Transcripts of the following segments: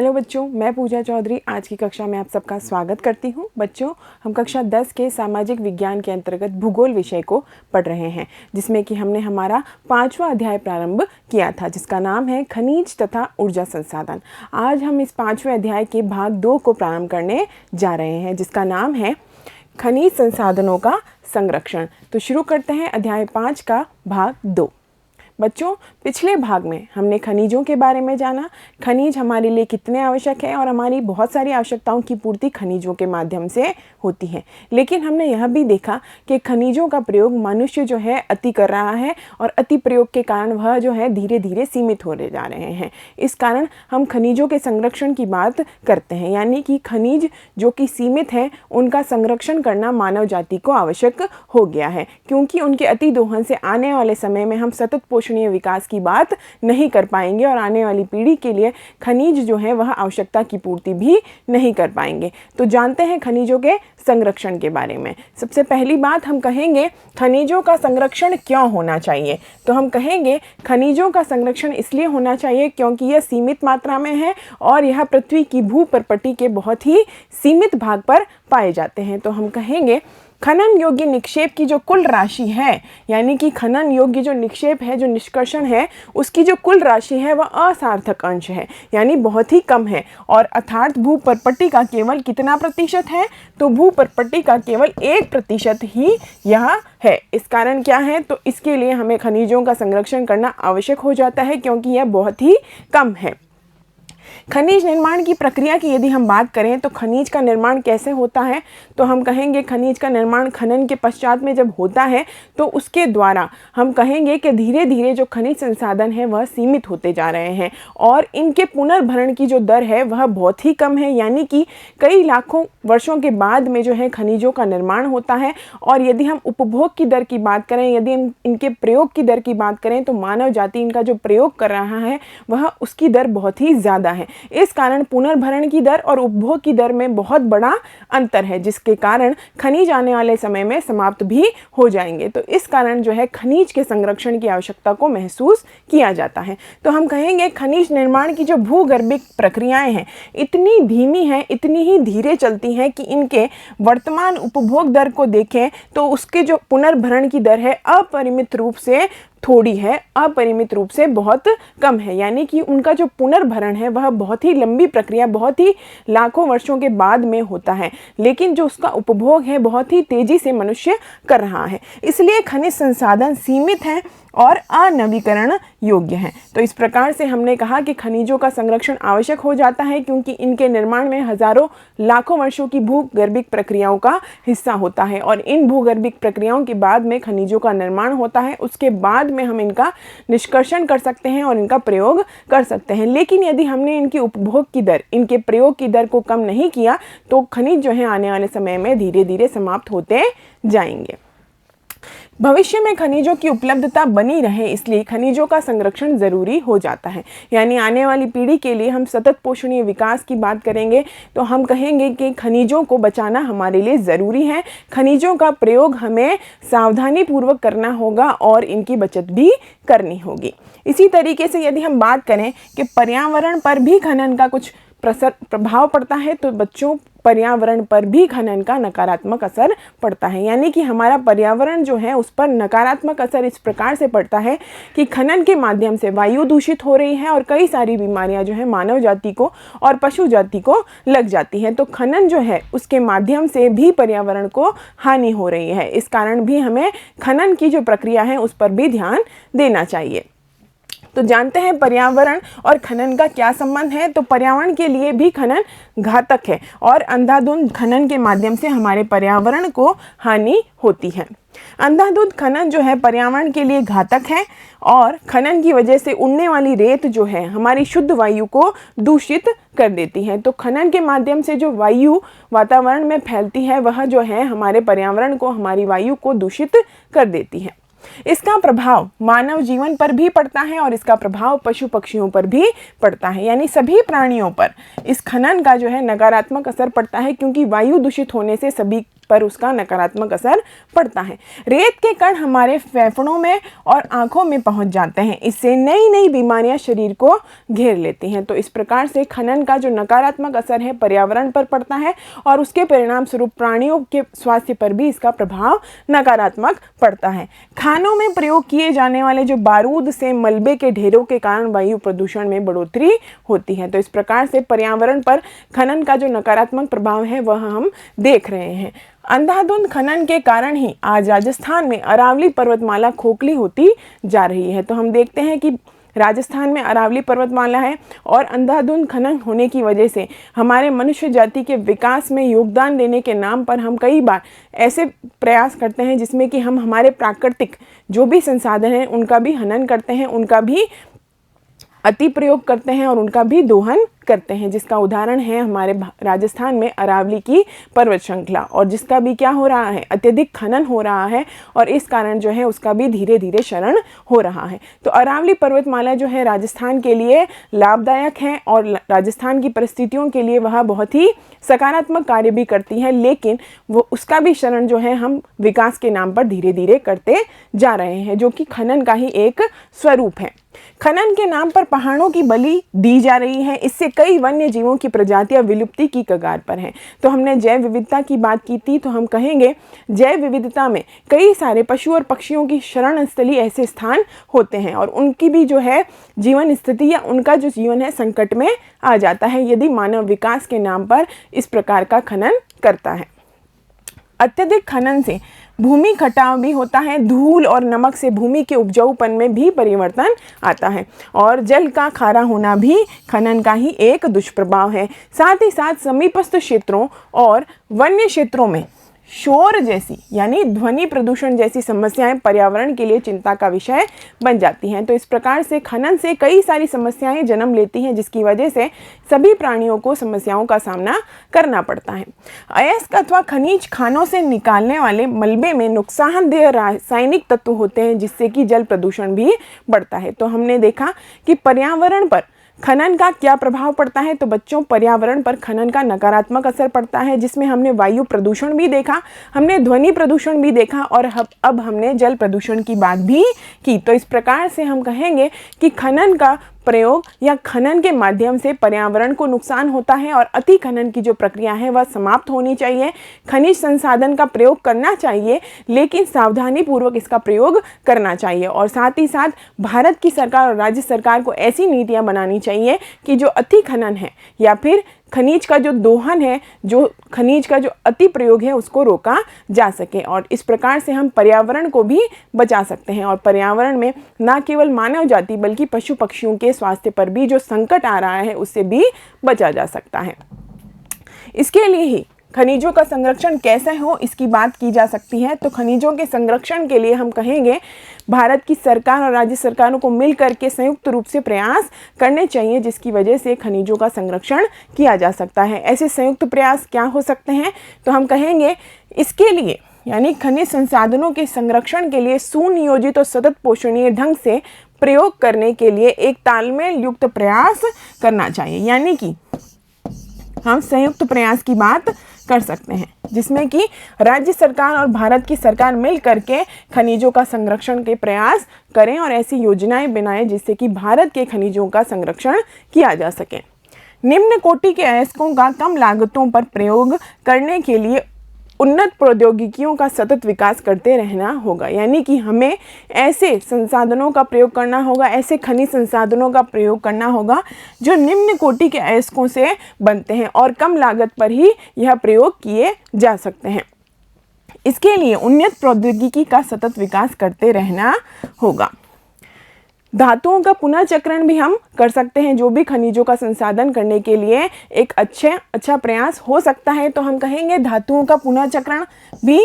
Hello बच्चों, मैं पूजा चौधरी आज की कक्षा में आप सबका स्वागत करती हूं। बच्चों, हम कक्षा 10 के सामाजिक विज्ञान के अंतर्गत भूगोल विषय को पढ़ रहे हैं, जिसमें कि हमने हमारा 5वां अध्याय प्रारंभ किया था, जिसका नाम है खनिज तथा ऊर्जा संसाधन। आज हम इस 5वें अध्याय के भाग 2 को प्रारंभ करने जा रहे हैं, जिसका नाम है खनिज संसाधनों का संरक्षण। तो शुरू करते हैं अध्याय 5 का भाग 2। बच्चों, पिछले भाग में हमने खनिजों के बारे में जाना, खनिज हमारे लिए कितने आवश्यक है और हमारी बहुत सारी आवश्यकताओं की पूर्ति खनिजों के माध्यम से होती है। लेकिन हमने यह भी देखा कि खनिजों का प्रयोग मनुष्य जो है अति कर रहा है और अति प्रयोग के कारण वह जो है धीरे धीरे सीमित होने जा रहे हैं। इस कारण हम खनिजों के संरक्षण की बात करते हैं, यानी कि खनिज जो कि सीमित हैं उनका संरक्षण करना मानव जाति को आवश्यक हो गया है, क्योंकि उनके अति दोहन से आने वाले समय में हम सतत विकास की बात नहीं कर पाएंगे और आने वाली पीढ़ी के लिए खनिज जो है वह आवश्यकता की पूर्ति भी नहीं कर पाएंगे। तो जानते हैं खनिजों के संरक्षण के बारे में। सबसे पहली बात हम कहेंगे खनिजों का संरक्षण क्यों होना चाहिए। तो हम कहेंगे खनिजों का संरक्षण इसलिए होना चाहिए क्योंकि यह सीमित मात्रा में है और यह पृथ्वी की भूपरपटी के बहुत ही सीमित भाग पर पाए जाते हैं। तो हम कहेंगे खनन योग्य निक्षेप की जो कुल राशि है, यानी कि खनन योग्य जो निक्षेप है, जो निष्कर्षण है, उसकी जो कुल राशि है वह असार्थक अंश है, यानी बहुत ही कम है। और अर्थात भूपरपटी का केवल कितना प्रतिशत है, तो भूपरपटी का केवल 1% ही यह है। इस कारण क्या है, तो इसके लिए हमें खनिजों का संरक्षण करना आवश्यक हो जाता है, क्योंकि यह बहुत ही कम है। खनिज निर्माण की प्रक्रिया की यदि हम बात करें तो खनिज का निर्माण कैसे होता है, तो हम कहेंगे खनिज का निर्माण खनन के पश्चात में जब होता है तो उसके द्वारा हम कहेंगे कि धीरे धीरे जो खनिज संसाधन है वह सीमित होते जा रहे हैं और इनके पुनर्भरण की जो दर है वह बहुत ही कम है, यानी कि कई लाखों वर्षों के बाद में जो है खनिजों का निर्माण होता है। और यदि हम उपभोग की दर की बात करें, यदि हम इनके प्रयोग की दर की बात करें, तो मानव जाति इनका जो प्रयोग कर रहा है वह उसकी दर बहुत ही ज़्यादा है। इस कारण पुनर्भरण की दर और उपभोग की दर में बहुत बड़ा अंतर है, जिसके कारण खनिज आने वाले समय में समाप्त भी हो जाएंगे। तो इस कारण जो है खनिज के संरक्षण की आवश्यकता को महसूस किया जाता है। तो हम कहेंगे खनिज निर्माण की जो भूगर्भिक प्रक्रियाएं हैं इतनी धीमी हैं, इतनी ही धीरे चलती हैं कि इनके वर्तमान उपभोग दर को देखें तो उसके जो पुनर्भरण की दर है अपरिमित रूप से थोड़ी है, अपरिमित रूप से बहुत कम है, यानी कि उनका जो पुनर्भरण है वह बहुत ही लंबी प्रक्रिया, बहुत ही लाखों वर्षों के बाद में होता है, लेकिन जो उसका उपभोग है बहुत ही तेजी से मनुष्य कर रहा है। इसलिए खनिज संसाधन सीमित हैं और अनवीकरण योग्य हैं। तो इस प्रकार से हमने कहा कि खनिजों का संरक्षण आवश्यक हो जाता है, क्योंकि इनके निर्माण में हजारों लाखों वर्षों की भूगर्भिक प्रक्रियाओं का हिस्सा होता है और इन भूगर्भिक प्रक्रियाओं के बाद में खनिजों का निर्माण होता है। उसके बाद में हम इनका निष्कर्षण कर सकते हैं और इनका प्रयोग कर सकते हैं। लेकिन यदि हमने इनकी उपभोग की दर, इनके प्रयोग की दर को कम नहीं किया तो खनिज जो है आने वाले समय में धीरे धीरे समाप्त होते जाएंगे। भविष्य में खनिजों की उपलब्धता बनी रहे, इसलिए खनिजों का संरक्षण जरूरी हो जाता है। यानी आने वाली पीढ़ी के लिए हम सतत पोषणीय विकास की बात करेंगे तो हम कहेंगे कि खनिजों को बचाना हमारे लिए ज़रूरी है। खनिजों का प्रयोग हमें सावधानी पूर्वक करना होगा और इनकी बचत भी करनी होगी। इसी तरीके से यदि हम बात करें कि पर्यावरण पर भी खनन का कुछ प्रभाव पड़ता है, तो बच्चों पर्यावरण पर भी खनन का नकारात्मक असर पड़ता है। यानी कि हमारा पर्यावरण जो है उस पर नकारात्मक असर इस प्रकार से पड़ता है कि खनन के माध्यम से वायु दूषित हो रही है और कई सारी बीमारियां जो है मानव जाति को और पशु जाति को लग जाती हैं। तो खनन जो है उसके माध्यम से भी पर्यावरण को हानि हो रही है। इस कारण भी हमें खनन की जो प्रक्रिया है उस पर भी ध्यान देना चाहिए। तो जानते हैं पर्यावरण और खनन का क्या संबंध है। तो पर्यावरण के लिए भी खनन घातक है और अंधाधुंध खनन के माध्यम से हमारे पर्यावरण को हानि होती है। अंधाधुंध खनन जो है पर्यावरण के लिए घातक है और खनन की वजह से उड़ने वाली रेत जो है हमारी शुद्ध वायु को दूषित कर देती है। तो खनन के माध्यम से जो वायु वातावरण में फैलती है वह जो है हमारे पर्यावरण को, हमारी वायु को दूषित कर देती है। इसका प्रभाव मानव जीवन पर भी पड़ता है और इसका प्रभाव पशु पक्षियों पर भी पड़ता है, यानी सभी प्राणियों पर इस खनन का जो है नकारात्मक असर पड़ता है, क्योंकि वायु दूषित होने से सभी पर उसका नकारात्मक असर पड़ता है। रेत के कण हमारे फेफड़ों में और आंखों में पहुंच जाते हैं, इससे नई नई बीमारियां शरीर को घेर लेती हैं। तो इस प्रकार से खनन का जो नकारात्मक असर है पर्यावरण पर पड़ता है और उसके परिणाम स्वरूप प्राणियों के स्वास्थ्य पर भी इसका प्रभाव नकारात्मक पड़ता है। खानों में प्रयोग किए जाने वाले जो बारूद से मलबे के ढेरों के कारण वायु प्रदूषण में बढ़ोतरी होती है। तो इस प्रकार से पर्यावरण पर खनन का जो नकारात्मक प्रभाव है वह हम देख रहे हैं। अंधाधुंध खनन के कारण ही आज राजस्थान में अरावली पर्वतमाला खोखली होती जा रही है। तो हम देखते हैं कि राजस्थान में अरावली पर्वतमाला है और अंधाधुंध खनन होने की वजह से हमारे मनुष्य जाति के विकास में योगदान देने के नाम पर हम कई बार ऐसे प्रयास करते हैं जिसमें कि हम हमारे प्राकृतिक जो भी संसाधन हैं उनका भी हनन करते हैं, उनका भी अति प्रयोग करते हैं और उनका भी दोहन करते हैं, जिसका उदाहरण है हमारे राजस्थान में अरावली की पर्वत श्रृंखला, और जिसका भी क्या हो रहा है, अत्यधिक खनन हो रहा है और इस कारण जो है उसका भी धीरे धीरे क्षरण हो रहा है। तो अरावली पर्वतमाला जो है राजस्थान के लिए लाभदायक है और राजस्थान की परिस्थितियों के लिए वह बहुत ही सकारात्मक कार्य भी करती है, लेकिन वो उसका भी क्षरण जो है हम विकास के नाम पर धीरे धीरे करते जा रहे हैं, जो कि खनन का ही एक स्वरूप है। खनन के नाम पर पहाड़ों की बलि दी जा रही है, इससे कई वन्य जीवों की प्रजातियां विलुप्ति की कगार पर हैं। तो हमने जैव विविधता की बात की थी, तो हम कहेंगे जैव विविधता में कई सारे पशु और पक्षियों की शरण स्थली ऐसे स्थान होते हैं और उनकी भी जो है जीवन स्थिति या उनका जो जीवन है संकट में आ जाता है यदि मानव विकास के नाम पर इस प्रकार का खनन करता है। अत्यधिक खनन से भूमि कटाव भी होता है, धूल और नमक से भूमि के उपजाऊपन में भी परिवर्तन आता है और जल का खारा होना भी खनन का ही एक दुष्प्रभाव है। साथ ही साथ समीपस्थ क्षेत्रों और वन्य क्षेत्रों में शोर जैसी यानी ध्वनि प्रदूषण जैसी समस्याएं पर्यावरण के लिए चिंता का विषय बन जाती हैं। तो इस प्रकार से खनन से कई सारी समस्याएं जन्म लेती हैं, जिसकी वजह से सभी प्राणियों को समस्याओं का सामना करना पड़ता है। अयस्क अथवा खनिज खानों से निकालने वाले मलबे में नुकसानदेह रासायनिक तत्व होते हैं, जिससे कि जल प्रदूषण भी बढ़ता है। तो हमने देखा कि पर्यावरण पर खनन का क्या प्रभाव पड़ता है। तो बच्चों, पर्यावरण पर खनन का नकारात्मक असर पड़ता है, जिसमें हमने वायु प्रदूषण भी देखा, हमने ध्वनि प्रदूषण भी देखा और अब हमने जल प्रदूषण की बात भी की। तो इस प्रकार से हम कहेंगे कि खनन का प्रयोग या खनन के माध्यम से पर्यावरण को नुकसान होता है और अति खनन की जो प्रक्रिया है वह समाप्त होनी चाहिए। खनिज संसाधन का प्रयोग करना चाहिए, लेकिन सावधानी पूर्वक इसका प्रयोग करना चाहिए और साथ ही साथ भारत की सरकार और राज्य सरकार को ऐसी नीतियां बनानी चाहिए कि जो अति खनन है या फिर खनिज का जो दोहन है, जो खनिज का जो अति प्रयोग है, उसको रोका जा सके और इस प्रकार से हम पर्यावरण को भी बचा सकते हैं और पर्यावरण में न केवल मानव जाति बल्कि पशु पक्षियों के स्वास्थ्य पर भी जो संकट आ रहा है उससे भी बचा जा सकता है। इसके लिए ही खनिजों का संरक्षण कैसे हो इसकी बात की जा सकती है। तो खनिजों के संरक्षण के लिए हम कहेंगे भारत की सरकार और राज्य सरकारों को मिलकर के संयुक्त रूप से प्रयास करने चाहिए, जिसकी वजह से खनिजों का संरक्षण किया जा सकता है। ऐसे संयुक्त प्रयास क्या हो सकते हैं? तो हम कहेंगे इसके लिए यानी खनिज संसाधनों के संरक्षण के लिए सुनियोजित और सतत पोषणीय ढंग से प्रयोग करने के लिए एक तालमेल युक्त प्रयास करना चाहिए। यानी कि हम संयुक्त प्रयास की बात कर सकते हैं, जिसमें कि राज्य सरकार और भारत की सरकार मिल करके खनिजों का संरक्षण के प्रयास करें और ऐसी योजनाएं बनाएं जिससे कि भारत के खनिजों का संरक्षण किया जा सके। निम्न कोटि के अयस्कों का कम लागतों पर प्रयोग करने के लिए उन्नत प्रौद्योगिकियों का सतत विकास करते रहना होगा। यानी कि हमें ऐसे संसाधनों का प्रयोग करना होगा, ऐसे खनिज संसाधनों का प्रयोग करना होगा जो निम्न कोटि के अयस्कों से बनते हैं और कम लागत पर ही यह प्रयोग किए जा सकते हैं। इसके लिए उन्नत प्रौद्योगिकी का सतत विकास करते रहना होगा। धातुओं का पुनः चक्रण भी हम कर सकते हैं, जो भी खनिजों का संसाधन करने के लिए एक अच्छा प्रयास हो सकता है। तो हम कहेंगे धातुओं का पुनः चक्रण भी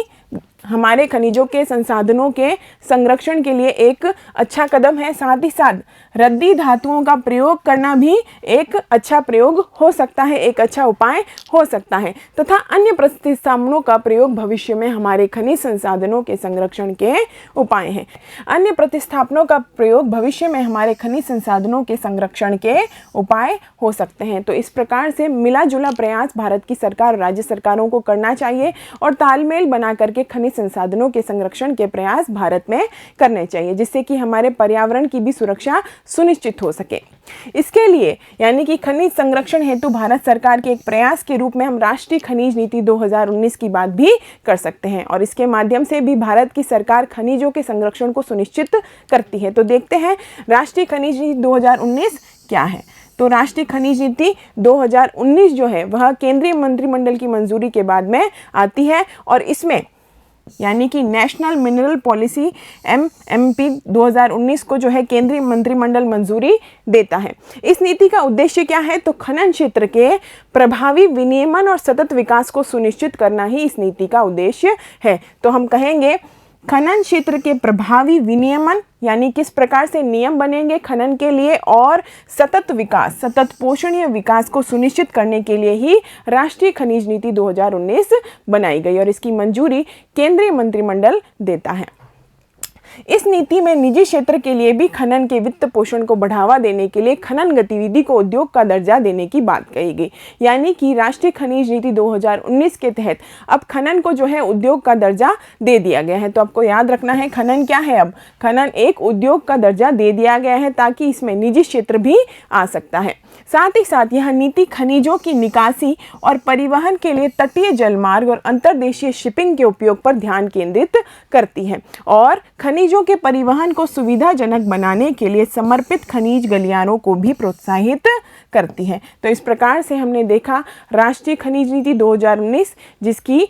हमारे खनिजों के संसाधनों के संरक्षण के लिए एक अच्छा कदम है। साथ ही साथ रद्दी धातुओं का प्रयोग करना भी एक अच्छा प्रयोग हो सकता है, एक अच्छा उपाय हो सकता है, तथा अन्य प्रतिस्थापनों का प्रयोग भविष्य में हमारे खनिज संसाधनों के संरक्षण के उपाय हैं। अन्य प्रतिस्थापनों का प्रयोग भविष्य में हमारे खनिज संसाधनों के संरक्षण के उपाय हो सकते हैं। तो इस प्रकार से मिला जुला प्रयास भारत की सरकार और राज्य सरकारों को करना चाहिए और तालमेल बना करके खनिज संसाधनों के संरक्षण के प्रयास भारत में करने चाहिए, जिससे कि हमारे पर्यावरण की भी सुरक्षा सुनिश्चित हो सके। इसके लिए यानी कि खनिज संरक्षण हेतु भारत सरकार के एक प्रयास के रूप में हम राष्ट्रीय खनिज नीति 2019 की बात भी कर सकते हैं और इसके माध्यम से भी भारत की सरकार खनिजों के संरक्षण को सुनिश्चित करती है। तो देखते हैं राष्ट्रीय खनिज नीति 2019 क्या है। तो राष्ट्रीय खनिज नीति 2019 जो है वह केंद्रीय मंत्रिमंडल की मंजूरी के बाद में आती है और इसमें यानी कि नेशनल मिनरल पॉलिसी MMP 2019 को जो है केंद्रीय मंत्रिमंडल मंजूरी देता है। इस नीति का उद्देश्य क्या है? तो खनन क्षेत्र के प्रभावी विनियमन और सतत विकास को सुनिश्चित करना ही इस नीति का उद्देश्य है। तो हम कहेंगे खनन क्षेत्र के प्रभावी विनियमन यानी किस प्रकार से नियम बनेंगे खनन के लिए और सतत विकास, सतत पोषणीय विकास को सुनिश्चित करने के लिए ही राष्ट्रीय खनिज नीति 2019 बनाई गई और इसकी मंजूरी केंद्रीय मंत्रिमंडल देता है। इस नीति में निजी क्षेत्र के लिए भी खनन के वित्त पोषण को बढ़ावा देने के लिए खनन गतिविधि को उद्योग का दर्जा देने की बात कही गई। यानी कि राष्ट्रीय खनिज नीति 2019 के तहत अब खनन को जो है उद्योग का दर्जा दे दिया गया है। तो आपको याद रखना है खनन क्या है, अब खनन एक उद्योग का दर्जा दे दिया गया है ताकि इसमें निजी क्षेत्र भी आ सकता है। साथ ही साथ यह नीति खनिजों की निकासी और परिवहन के लिए तटीय जलमार्ग और अंतर्देशीय शिपिंग के उपयोग पर ध्यान केंद्रित करती है और खनिजों के परिवहन को सुविधाजनक बनाने के लिए समर्पित खनिज गलियारों को भी प्रोत्साहित करती है। तो इस प्रकार से हमने देखा राष्ट्रीय खनिज नीति 2019 जिसकी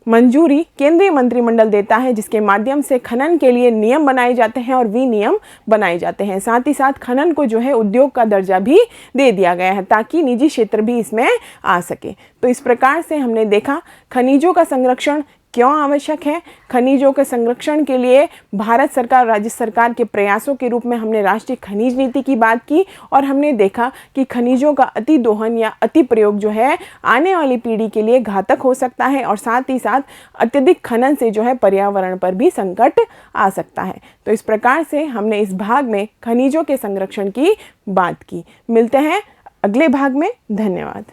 मंजूरी केंद्रीय मंत्रिमंडल देता है, जिसके माध्यम से खनन के लिए नियम बनाए जाते हैं और विनियम बनाए जाते हैं। साथ ही साथ खनन को जो है उद्योग का दर्जा भी दे दिया गया है ताकि निजी क्षेत्र भी इसमें आ सके। तो इस प्रकार से हमने देखा खनिजों का संरक्षण क्यों आवश्यक है। खनिजों के संरक्षण के लिए भारत सरकार और राज्य सरकार के प्रयासों के रूप में हमने राष्ट्रीय खनिज नीति की बात की और हमने देखा कि खनिजों का अति दोहन या अति प्रयोग जो है आने वाली पीढ़ी के लिए घातक हो सकता है और साथ ही साथ अत्यधिक खनन से जो है पर्यावरण पर भी संकट आ सकता है। तो इस प्रकार से हमने इस भाग में खनिजों के संरक्षण की बात की। मिलते हैं अगले भाग में। धन्यवाद।